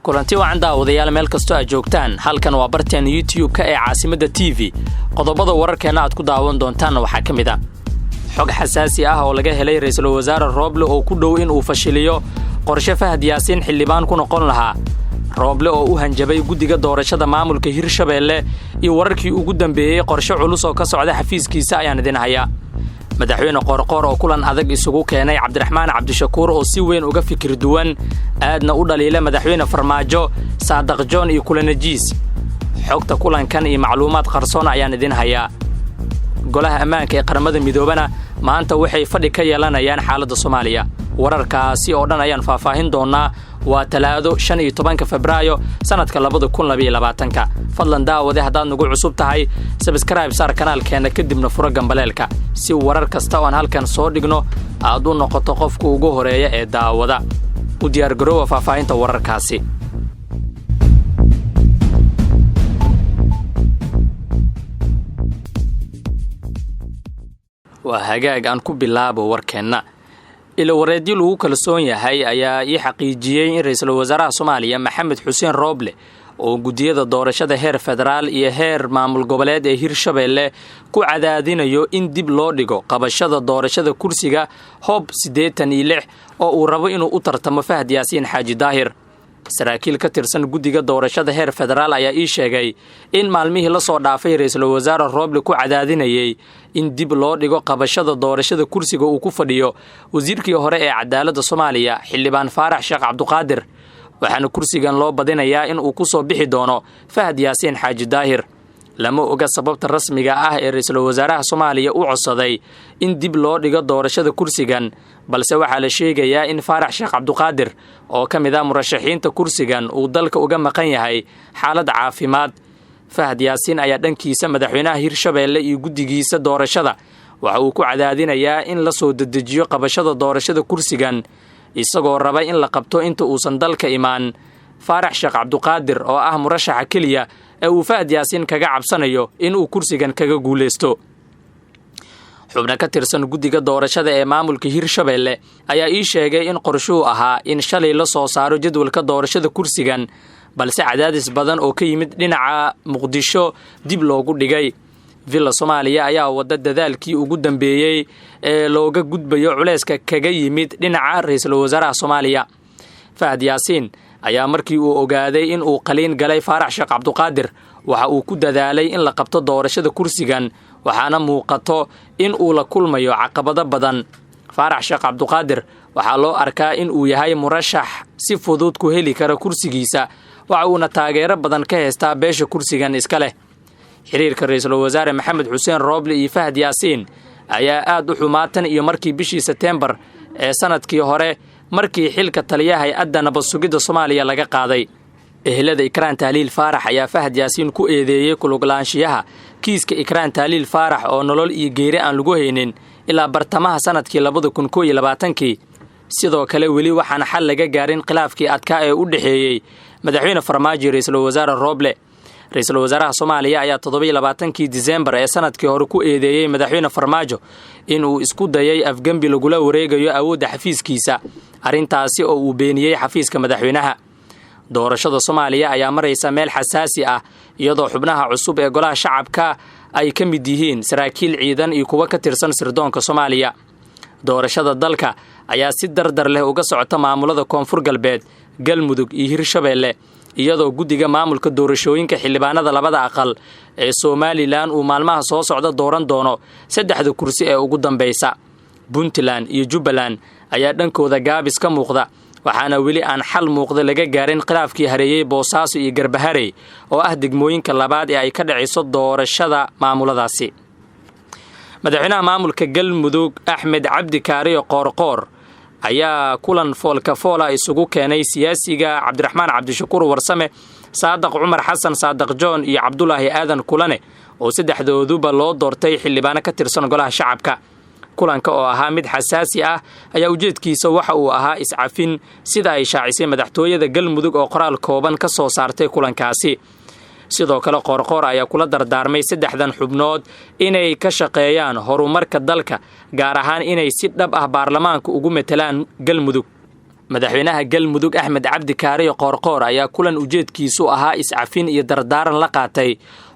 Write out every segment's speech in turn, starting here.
kulanti wacan daawadayaal meel kastoo aad joogtaan halkan waa barteen YouTube-ka ee Caasimada TV qodobada wararkeena aad ku daawan doontaan waxaa kamid ah xog xasaasi ah oo laga helay ra'iisul wasaare Roble oo ku dhow in uu fashiliyo qorshe Fahad Yaasiin xildhibaan ku noqon lahaa Roble oo u hanjabay guddiga doorashada maamulka Hirshabeelle iyo wararkii ugu dambeeyay qorshe culus oo ka socda xafiiskiisa ayaan idin hayaa madaxweyne qorqor oo kulan adag isugu keenay Cabdiraxmaan Cabdishakuur oo si weyn uga fikir duwan aadna u dhaliila madaxweyne Farmaajo Saadaq John iyo Kulanajiis xogta kulankan iyo macluumaad qarsoon ayaan idin hayaa golaha ammaanka ee qaramada midoobana maanta waxay fadhi ka yeelanayaan xaaladda Soomaaliya wararkaasi oo dhan ayaan faahfaahin doonaa waa Talaado 15 Febraayo sanadka 2022 fadlan daawade haddaad nagu cusub tahay subscribe saar kanaalkeena kadibna furo gambaleelka si warar kasta oo aan halkan soo dhigno aad u noqoto qofka ugu horeeya ee daawada u diyaar garoow faahfaahinta wararkaasi waa hagaag aan ku bilaabo warkeena ila wareedii lagu kalsoon yahay ayaa ii xaqiijiyay in ra'iisul wasaaraha Soomaaliya Maxamed Xuseen Roble oo gudiyada doorashada heer federaal iyo heer maamul goboleed ee Hirshabeelle ku cadaadinayo in dib loo dhigo qabashada doorashada kursiga Hob 86 oo uu rabo inuu u tartamo Fahad Yaasiin Xaaji Daahir saraakiil ka tirsan guddiga doorashada heer federaal ayaa ii sheegay in maalmihii la soo dhaafay ra'iisul wasaare Roble ku cadaadinayay in dib loo dhigo qabashada doorashada kursiga uu ku fadhiyo wasiirkii hore ee cadaaladda Soomaaliya xildhibaan Faarax Sheekh Cabduqaadir waxaana kursigan loo badinayaa in uu ku soo bixi doono Fahad Yaasiin Xaaji Daahir lama oga sababta rasmiga ah ee ra'iisul wasaaraha Soomaaliya u codsaday in dib loo dhigo doorashada kursigan balse waxaa la sheegayaa in Faarax Sheekh Cabduqaadir oo kamid ah murashaxiinta kursigan uu dalka uga maqan yahay xaalad caafimaad Fahad Yaasiin ayaa dhankiisa madaxweynaha Hirshabeelle iyo guddigiisa doorashada waxa uu ku cadaadinayaa in la soo dedejiyo qabashada doorashada kursigan isagoo raba in la qabto inta uusan dalka imaan Faarax Sheekh Cabduqaadir oo ah murashaxa kaliya ee uu Fahad Yaasiin kaga cabsanayo in uu kursigan kaga guuleysto xubna ka tirsan guddiga doorashada ee maamulka Hirshabeelle ayaa ii sheegay in qorshuhu ahaa in shalay la soo saaro jadwalka doorashada kursigan balse cadaadis badan oo ka yimid dhinaca Muqdisho dib loogu dhigay Villa Soomaaliya ayaa wada dadaalkii ugu dambeeyay ee looga gudbayo culeyska kaga yimid dhinaca ra'iisul wasaaraha Soomaaliya Fahad Yaasiin ayaa markii uu ogaaday in uu qaliin galay Faarax Sheekh Cabduqaadir waxa uu ku dadaalay in la qabto doorashada kursigan waxaana muuqato in uu la kulmayo caqabado badan Faarax Sheekh Cabduqaadir waxa loo arkaa in uu yahay murashax si fudud ku heli kara kursigiisa waxa uu taageero badan ka heystaa beesha kursigan iska leh xiriirka ra'iisul wasaare Maxamed Xuseen Roble iyo Fahad Yaasiin ayaa aad u xumaatan iyo markii bishii September ee sanadkii hore markii xilka taliyaha hay'adda nabad sugidda Soomaaliya laga qaaday ehelada Ikraan Tahliil Faarax ayaa Fahad Yaasiin ku eedeeyay kuluglaanshiyaha kiiska Ikraan Tahliil Faarax oo nolol iyo geeri aan lagu haynin ilaa bartamaha sanadkii 2021 sidoo kale weli waxaan xal laga gaarin khilaafkii adkaa ee u dhaxeeyay madaxweyne Farmaajo iyo ra'iisul wasaare Roble ra'iisul wasaaraha Soomaaliya ayaa 27 December ee sanadkii hore ku eedeeyay madaxweyne Farmaajo in uu isku dayay afgambi lagula wareegayo awoodda xafiiskiisa arintaasi oo uu beeniyay xafiiska madaxweynaha doorashada Soomaaliya ayaa maraysa meel xasaasi ah iyadoo xubnaha cusub ee golaha shacabka ay ka mid yihiin saraakiil ciidan iyo kuwa ka tirsan sirdoonka Soomaaliya doorashada dalka ayaa si dardar leh uga socota maamulada Koonfur Galbeed Galmudug iyo Hirshabeelle iyadoo guddiga maamulka doorashooyinka xildhibaanada labada aqal ee Soomaaliland uu maalmaha soo socda dooran doono 3 kursi ee ugu dambaysa Puntland iyo Jubbaland ayaa dhankooda gaabis ka muuqda waxaana weli aan xal muuqda laga gaarin khilaafkii hareeyay Boosaaso iyo Garbaharey oo ah degmooyinka labaad ee ay ka dhacayso doorashada maamuladaasi madaxweynaha maamulka Galmudug Axmed Cabdi Kaariyo Qorqor ayaa kulan foolka foola isugu keenay siyaasiga Cabdiraxmaan Cabdishakuur Warsame Saadaq Cumar Xasan Saadaq John iyo Cabdullaahi Aadan Kulane oo saddexdooduba loo doortay xildhibaan ka tirsan golaha shacabka kulanka oo ahaa mid xasaasi ah ayaa ujeedkiisa waxa uu ahaa iscafin sida ay shaacisay madaxtooyada Galmudug oo qoraal kooban ka soo saartay kulankaasi sidoo kale Qorqor ayaa kula dardaarmay 3 xubnood inay ka shaqeeyaan horumarka dalka gaar ahaan inay si dhab ah baarlamaanka ugu metelaan Galmudug madaxweynaha galmudug axmed cabdi kaariyo qoorqoor ayaa kulan ujeedkiisu ahaa iscafin iyo dardaaran la qaatay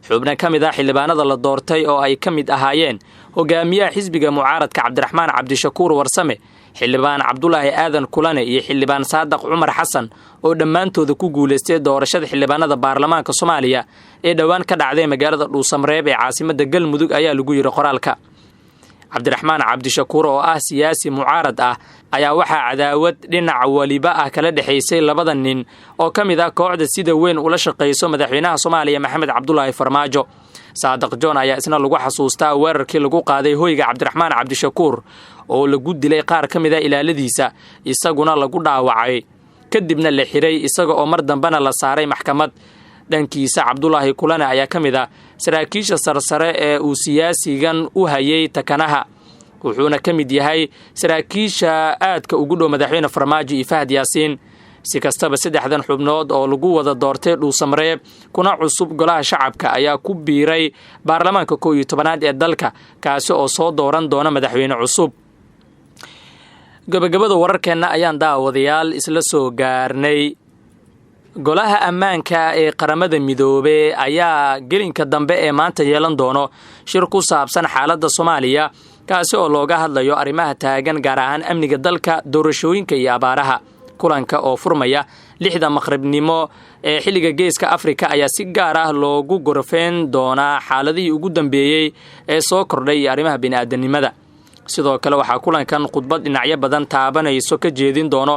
xubno ka mid ah xildhibaanada la doortay oo ay ka mid ahaayeen hogaamiyaha xisbiga mucaaradka cabdiraxmaan cabdishakuur warsame xildhibaan cabdulaahi aadan kulane iyo xildhibaan saadaq cumar xasan oo dhammaantooda ku guulaystay doorashada xildhibaanada baarlamaanka soomaaliya ee dhowaan ka dhacday magaalada dhuusamreeb ee caasimada galmudug ayaa lagu yidhi qoraalka. cabdiraxmaan cabdishakuur oo ah siyaasi mucaarad ah ayaa waxaa cadaawad dhinac waliba ah kala dhexaysay labada nin oo ka mid ah kooxda sida weyn ula shaqayso madaxweynaha soomaaliya maxamed cabdulaahi farmaajo. saadaq john ayaa isna lagu xasuustaa weerarkii lagu qaaday hoyga cabdiraxmaan cabdishakuur oo lagu dilay qaar ka mid a ilaaladiisa isaguna lagu dhaawacay kadibna la xiray isaga oo mar dambena la saaray maxkamad. dhankiisa cabdulaahi kulane ayaa ka mid ah saraakiisha sarsare ee uu siyaasigan u hayay takanaha wuxuuna ka mid yahay saraakiisha aadka ugu dhow madaxweyne farmaajo iyo fahad yaasiin. si kastaba saddexdan xubnood oo lagu wada doortay dhuusamreeb kuna cusub golaha shacabka ayaa ku biiray baarlamaanka 11aad ee dalka kaasi oo soo dooran doona madaxweyne cusub. gabagabada wararkeenna ayaan daawadayaal isla soo gaarnay. golaha ammaanka ee qaramada midoobe ayaa gelinka dambe ee maanta yeelan doono shir ku saabsan xaaladda soomaaliya kaasi oo looga hadlayo arrimaha taagan gaar ahaan amniga dalka, doorashooyinka iyo abaaraha. kulanka oo furmaya 6 maqribnimo ee xilliga geeska Afrika ayaa si gaar ah loogu gorfeen doonaa xaaladihii ugu dambeeyay ee soo kordhay iyo arrimaha bini'aadanimada. sidoo kale waxaa kulankan khudbad dhinacyo badan taabanayso ka jeedin doono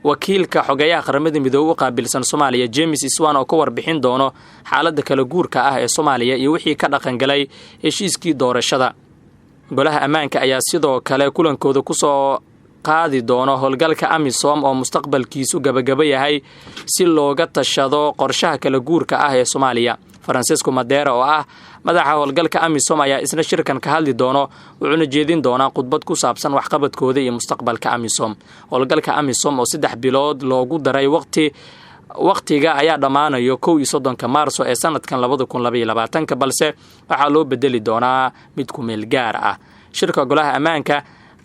wakiilka xogeyaha qaramada midoobe u qaabilsan Soomaaliya James Iswan oo ka warbixin doono xaaladda kala guurka ah ee Soomaaliya iyo wixii ka dhaqan galay heshiiskii doorashada. golaha ammaanka ayaa sidoo kale kulankooda ku soo qaadi doono howlgalka AMISOM oo mustaqbalkiisu gabagaba yahay si looga tashado qorshaha kala guurka ah ee Soomaaliya. Francisco Madera oo ah madaxa howlgalka AMISOM ayaa isna shirkan ka hadli doono wuxuuna jeedin doonaa khudbad ku saabsan waxqabadkooda iyo mustaqbalka AMISOM. howlgalka AMISOM oo 3 bilood loogu daray waqtiga ayaa dhamaanayo 31 Maarso ee sanadkan 2022 balse waxaa loo bedeli doonaa mid ku meel gaar ah. shirka golaha ammaanka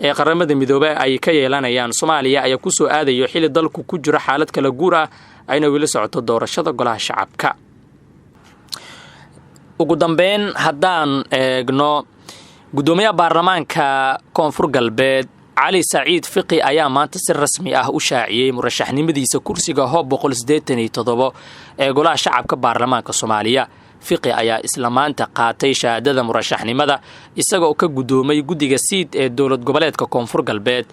ee qaramada midoobe ay ka yeelanayaan Soomaaliya ayaa ku soo aadayo xilli dalku ku jiro xaalad kala guur ah ayna weli socoto doorashada golaha shacabka. ugu dambeyn haddaan eegno gudoomiyaha baarlamaanka koonfur galbeed cali saciid fiqi ayaa maanta si rasmi ah u shaaciyay murashaxnimadiisa kursiga hoob 187 ee golaha shacabka baarlamaanka Soomaaliya. fiqi ayaa isla maanta qaatay shahaadada murashaxnimada isagoo ka gudoomay guddiga siid ee dowlad goboleedka koonfur galbeed.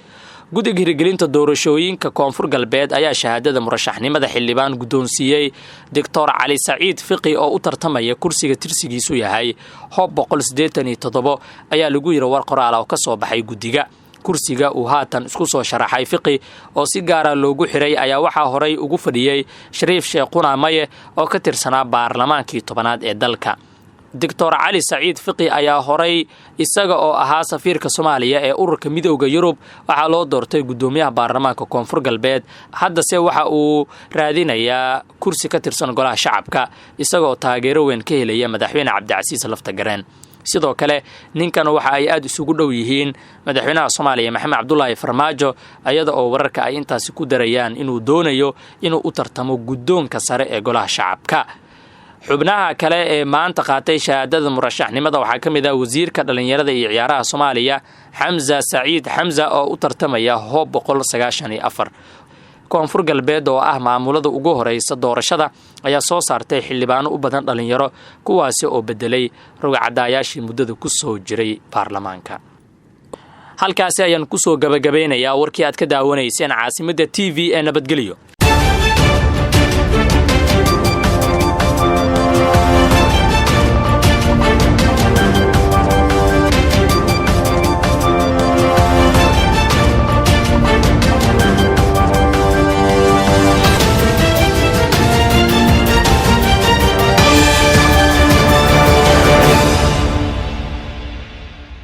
guddiga hirgelinta doorashooyinka koonfur galbeed ayaa shahaadada murashaxnimada xildhibaan gudoonsiiyey Dr. Cali Saciid Fiqi oo u tartamaya kursiga tirsigiisu yahay hoob 187 ayaa lagu yiri war qoraal oo ka soo baxay guddiga. kursiga uu haatan isku soo sharaxay Fiqi oo si gaar ah loogu xiray ayaa waxaa horay ugu fadhiyay Shariif Sheekh Qunamaye oo ka tirsanaa baarlamaankii 10aad ee dalka. Dr. Cali Saciid Fiqi ayaa horay isaga oo ahaa safiirka Soomaaliya ee ururka midowga Yurub waxaa loo doortay gudoomiyaha baarlamaanka koonfur galbeed. haddase waxa uu raadinayaa kursi ka tirsan golaha shacabka isaga oo taageero weyn ka helaya madaxweyne Cabdicasiis Laftagareen. sidoo kale ninkan waxa ay aad isugu dhow yihiin madaxweynaha Soomaaliya Maxamed Cabdulaahi Farmaajo ayada oo wararka ay intaasi ku darayaan inuu doonayo inuu u tartamo gudoonka sare ee golaha shacabka. xubnaha kale ee maanta qaatay shahaadada murashaxnimada waxaa ka mid ah wasiirka dhalinyarada iyo ciyaaraha Soomaaliya Xamza Saciid Xamza oo u tartamaya hoob 194. koonfur galbeed oo ah maamulada ugu horeysa doorashada ayaa soo saartay xildhibaano u badan dhalinyaro kuwaasi oo bedelay rugcadayaashii muddada ku soo jiray baarlamaanka. halkaasi ayaan ku soo gabagabeynayaa warkii aad ka daawanayseen caasimada TV ee nabadgelyo.